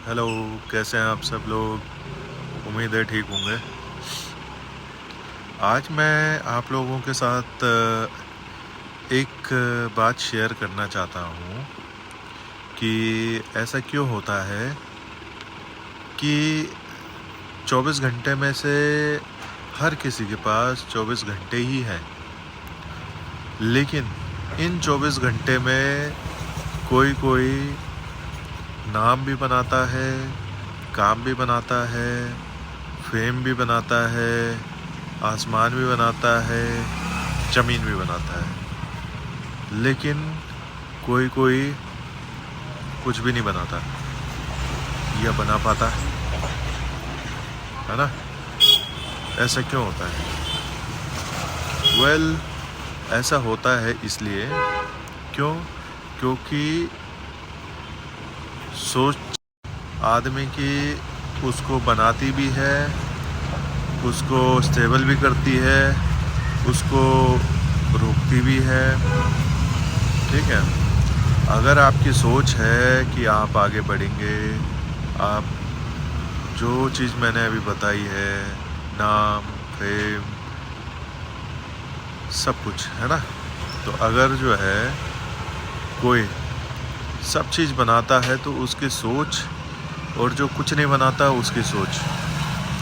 Hello, कैसे हैं आप सब लोग। उम्मीद है ठीक होंगे। आज मैं आप लोगों के साथ एक बात शेयर करना चाहता हूँ कि ऐसा क्यों होता है कि 24 घंटे में से हर किसी के पास 24 घंटे ही हैं, लेकिन इन 24 घंटे में कोई कोई नाम भी बनाता है, काम भी बनाता है, फेम भी बनाता है, आसमान भी बनाता है, ज़मीन भी बनाता है, लेकिन कोई कोई कुछ भी नहीं बनाता या बना पाता है ना। ऐसा क्यों होता है? ऐसा होता है इसलिए क्योंकि सोच आदमी की उसको बनाती भी है, उसको स्टेबल भी करती है, उसको रोकती भी है। ठीक है, अगर आपकी सोच है कि आप आगे बढ़ेंगे, आप जो चीज़ मैंने अभी बताई है, नाम, फेम, सब कुछ है ना, तो अगर जो है कोई सब चीज़ बनाता है तो उसकी सोच, और जो कुछ नहीं बनाता उसकी सोच,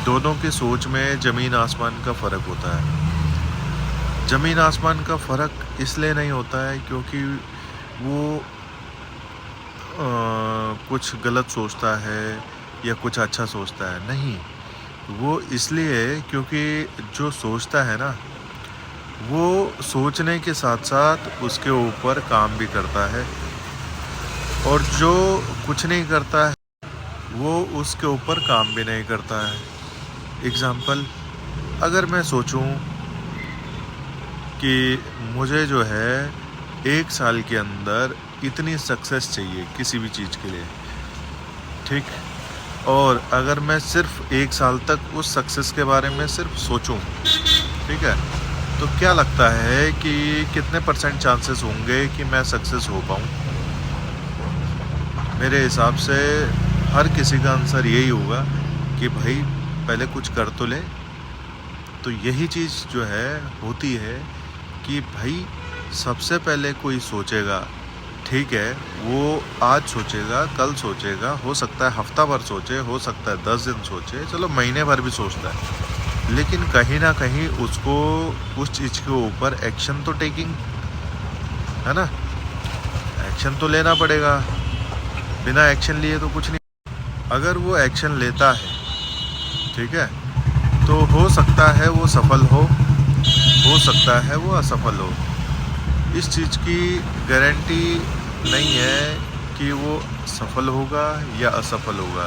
दोनों की सोच में ज़मीन आसमान का फ़र्क होता है। ज़मीन आसमान का फ़र्क इसलिए नहीं होता है क्योंकि वो कुछ गलत सोचता है या कुछ अच्छा सोचता है, नहीं। वो इसलिए क्योंकि जो सोचता है ना, वो सोचने के साथ साथ उसके ऊपर काम भी करता है, और जो कुछ नहीं करता है वो उसके ऊपर काम भी नहीं करता है। एग्ज़ाम्पल, अगर मैं सोचूं कि मुझे जो है 1 साल के अंदर इतनी सक्सेस चाहिए किसी भी चीज़ के लिए, ठीक, और अगर मैं सिर्फ 1 साल तक उस सक्सेस के बारे में सिर्फ सोचूं, ठीक है, तो क्या लगता है कि कितने % चांसेस होंगे कि मैं सक्सेस हो पाऊं? मेरे हिसाब से हर किसी का आंसर यही होगा कि भाई पहले कुछ कर तो ले। तो यही चीज़ जो है होती है कि भाई सबसे पहले कोई सोचेगा, ठीक है, वो आज सोचेगा, कल सोचेगा, हो सकता है हफ्ता भर सोचे, हो सकता है 10 दिन सोचे, चलो महीने भर भी सोचता है, लेकिन कहीं ना कहीं उसको उस चीज़ के ऊपर एक्शन तो टेकिंग है ना, एक्शन तो लेना पड़ेगा। बिना एक्शन लिए तो कुछ नहीं। अगर वो एक्शन लेता है, ठीक है, तो हो सकता है वो सफल हो सकता है वो असफल हो। इस चीज़ की गारंटी नहीं है कि वो सफल होगा या असफल होगा।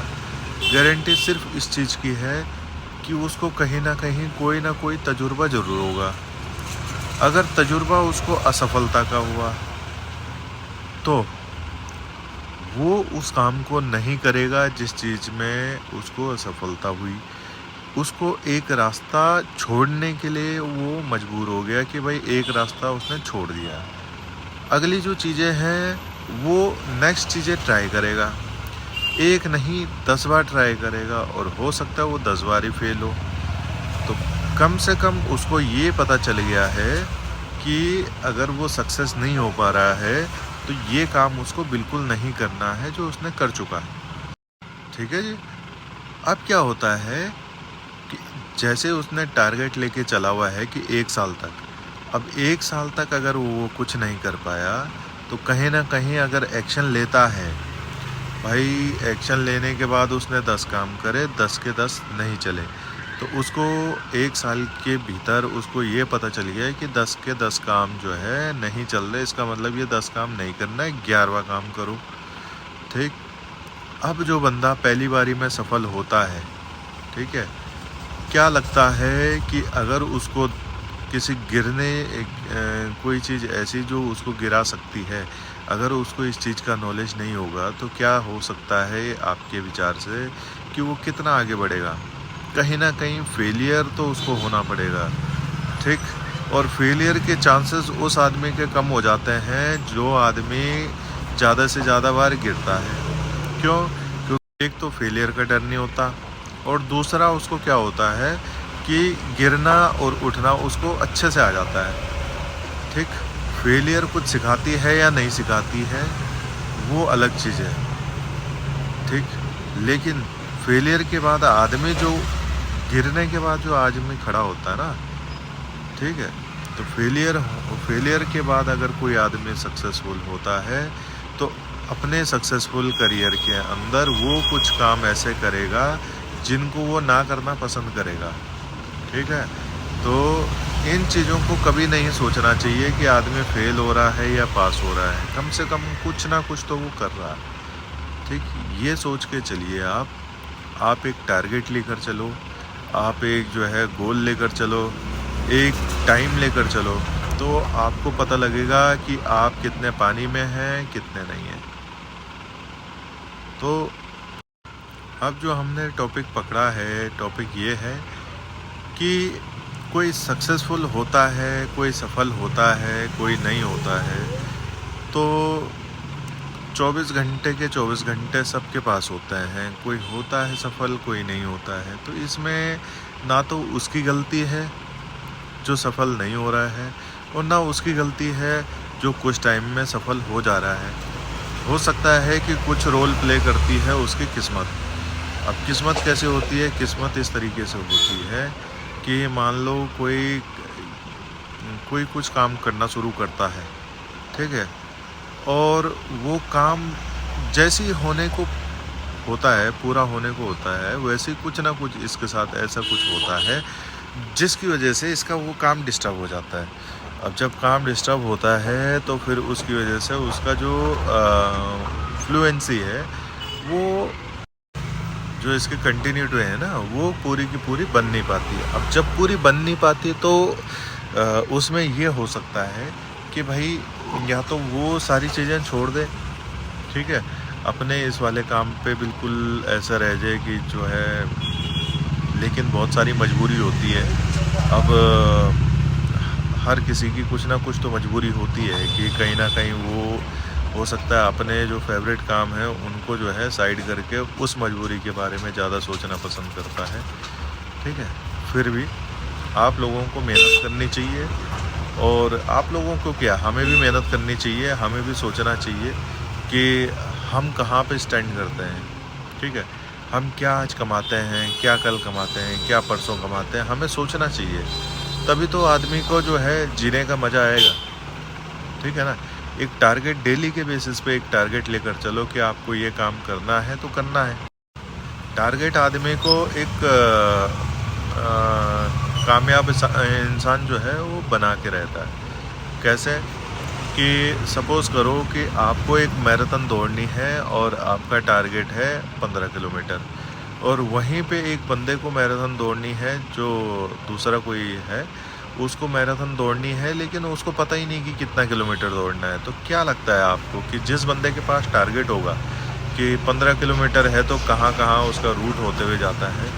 गारंटी सिर्फ इस चीज़ की है कि उसको कहीं ना कोई तजुर्बा ज़रूर होगा। अगर तजुर्बा उसको असफलता का हुआ तो वो उस काम को नहीं करेगा जिस चीज़ में उसको असफलता हुई। उसको एक रास्ता छोड़ने के लिए वो मजबूर हो गया कि भाई एक रास्ता उसने छोड़ दिया। अगली जो चीज़ें हैं वो नेक्स्ट चीज़ें ट्राई करेगा, एक नहीं 10 बार ट्राई करेगा, और हो सकता है वो 10 बार ही फेल हो। तो कम से कम उसको ये पता चल गया है कि अगर वो सक्सेस नहीं हो पा रहा है तो ये काम उसको बिल्कुल नहीं करना है जो उसने कर चुका है। ठीक है जी। अब क्या होता है कि जैसे उसने टारगेट लेके चला हुआ है कि 1 साल तक, अब 1 साल तक अगर वो कुछ नहीं कर पाया तो कहीं ना कहीं अगर एक्शन लेता है, भाई एक्शन लेने के बाद उसने 10 काम करे, 10 के 10 नहीं चले, तो उसको 1 साल के भीतर उसको ये पता चल गया है कि 10 के 10 काम जो है नहीं चल रहे, इसका मतलब ये 10 काम नहीं करना है, 11वां काम करो। ठीक। अब जो बंदा पहली बारी में सफल होता है, ठीक है, क्या लगता है कि अगर उसको किसी कोई चीज़ ऐसी जो उसको गिरा सकती है, अगर उसको इस चीज़ का नॉलेज नहीं होगा तो क्या हो सकता है आपके विचार से कि वो कितना आगे बढ़ेगा? कहीं ना कहीं फेलियर तो उसको होना पड़ेगा। ठीक। और फेलियर के चांसेस उस आदमी के कम हो जाते हैं जो आदमी ज़्यादा से ज़्यादा बार गिरता है। क्यों? एक तो फेलियर का डर नहीं होता, और दूसरा उसको क्या होता है कि गिरना और उठना उसको अच्छे से आ जाता है। ठीक, फेलियर कुछ सिखाती है या नहीं सिखाती है वो अलग चीज़ है। ठीक, लेकिन फेलियर के बाद आदमी जो गिरने के बाद जो आदमी खड़ा होता है ना, ठीक है, तो फेलियर के बाद अगर कोई आदमी सक्सेसफुल होता है तो अपने सक्सेसफुल करियर के अंदर वो कुछ काम ऐसे करेगा जिनको वो ना करना पसंद करेगा। ठीक है, तो इन चीज़ों को कभी नहीं सोचना चाहिए कि आदमी फेल हो रहा है या पास हो रहा है, कम से कम कुछ ना कुछ तो वो कर रहा है। ठीक, ये सोच के चलिए आप एक टारगेट लेकर चलो, आप एक जो है गोल लेकर चलो, एक टाइम लेकर चलो, तो आपको पता लगेगा कि आप कितने पानी में हैं, कितने नहीं हैं। तो अब जो हमने टॉपिक पकड़ा है, टॉपिक ये है कि कोई सक्सेसफुल होता है, कोई सफल होता है, कोई नहीं होता है, तो 24 घंटे के 24 घंटे सबके पास होते हैं। कोई होता है सफल, कोई नहीं होता है। तो इसमें ना तो उसकी गलती है जो सफल नहीं हो रहा है, और ना उसकी गलती है जो कुछ टाइम में सफल हो जा रहा है। हो सकता है कि कुछ रोल प्ले करती है उसकी किस्मत। अब किस्मत कैसे होती है? किस्मत इस तरीके से होती है कि मान लो कोई कुछ काम करना शुरू करता है, ठीक है, और वो काम जैसी होने को होता है, पूरा होने को होता है, वैसे कुछ ना कुछ इसके साथ ऐसा कुछ होता है जिसकी वजह से इसका वो काम डिस्टर्ब हो जाता है। अब जब काम डिस्टर्ब होता है तो फिर उसकी वजह से उसका जो फ्लुएंसी है, वो जो इसकी कंटिन्यूटी है ना, वो पूरी की पूरी बन नहीं पाती। अब जब पूरी बन नहीं पाती तो उसमें ये हो सकता है कि भाई या तो वो सारी चीज़ें छोड़ दे, ठीक है, अपने इस वाले काम पे बिल्कुल ऐसा रह जाए कि जो है, लेकिन बहुत सारी मजबूरी होती है। अब हर किसी की कुछ ना कुछ तो मजबूरी होती है कि कहीं ना कहीं वो हो सकता है अपने जो फेवरेट काम है उनको जो है साइड करके उस मजबूरी के बारे में ज़्यादा सोचना पसंद करता है। ठीक है, फिर भी आप लोगों को मेहनत करनी चाहिए, और आप लोगों को क्या, हमें भी मेहनत करनी चाहिए, हमें भी सोचना चाहिए कि हम कहाँ पे स्टैंड करते हैं। ठीक है, हम क्या आज कमाते हैं, क्या कल कमाते हैं, क्या परसों कमाते हैं, हमें सोचना चाहिए। तभी तो आदमी को जो है जीने का मज़ा आएगा। ठीक है ना, एक टारगेट डेली के बेसिस पे एक टारगेट लेकर चलो कि आपको ये काम करना है तो करना है। टारगेट आदमी को एक कामयाब इंसान जो है वो बना के रहता है। कैसे कि सपोज़ करो कि आपको एक मैराथन दौड़नी है और आपका टारगेट है 15 किलोमीटर, और वहीं पे एक बंदे को मैराथन दौड़नी है जो दूसरा कोई है, उसको मैराथन दौड़नी है लेकिन उसको पता ही नहीं कि कितना किलोमीटर दौड़ना है। तो क्या लगता है आपको कि जिस बंदे के पास टारगेट होगा कि 15 किलोमीटर है तो कहाँ कहाँ उसका रूट होते हुए जाता है,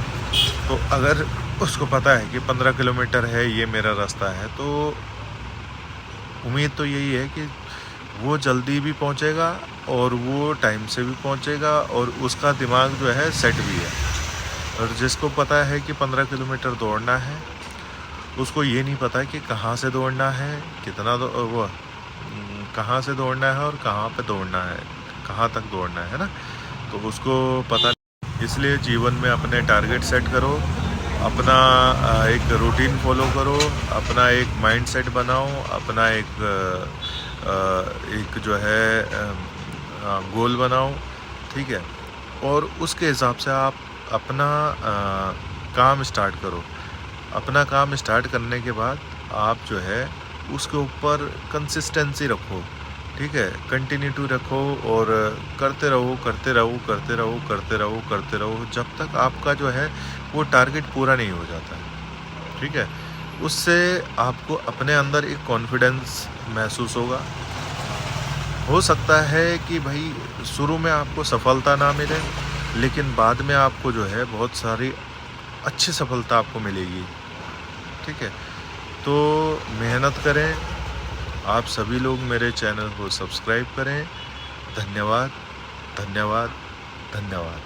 तो अगर उसको पता है कि 15 किलोमीटर है ये मेरा रास्ता है, तो उम्मीद तो यही है कि वो जल्दी भी पहुंचेगा और वो टाइम से भी पहुंचेगा, और उसका दिमाग जो है सेट भी है। और जिसको पता है कि 15 किलोमीटर दौड़ना है, उसको ये नहीं पता कि कहाँ से दौड़ना है, कहाँ से दौड़ना है और कहाँ पे दौड़ना है, कहाँ तक दौड़ना है ना, तो उसको पता नहीं। इसलिए जीवन में अपने टारगेट सेट करो, अपना एक रूटीन फॉलो करो, अपना एक माइंड सेट बनाओ, अपना एक जो है गोल बनाओ। ठीक है, और उसके हिसाब से आप अपना काम स्टार्ट करो। अपना काम स्टार्ट करने के बाद आप जो है उसके ऊपर कंसिस्टेंसी रखो। ठीक है, कंटिन्यूटी रखो और करते रहो करते रहो करते रहो करते रहो करते रहो जब तक आपका जो है वो टारगेट पूरा नहीं हो जाता है। ठीक है, उससे आपको अपने अंदर एक कॉन्फिडेंस महसूस होगा। हो सकता है कि भाई शुरू में आपको सफलता ना मिले, लेकिन बाद में आपको जो है बहुत सारी अच्छी सफलता आपको मिलेगी। ठीक है, तो मेहनत करें। आप सभी लोग मेरे चैनल को सब्सक्राइब करें। धन्यवाद, धन्यवाद, धन्यवाद।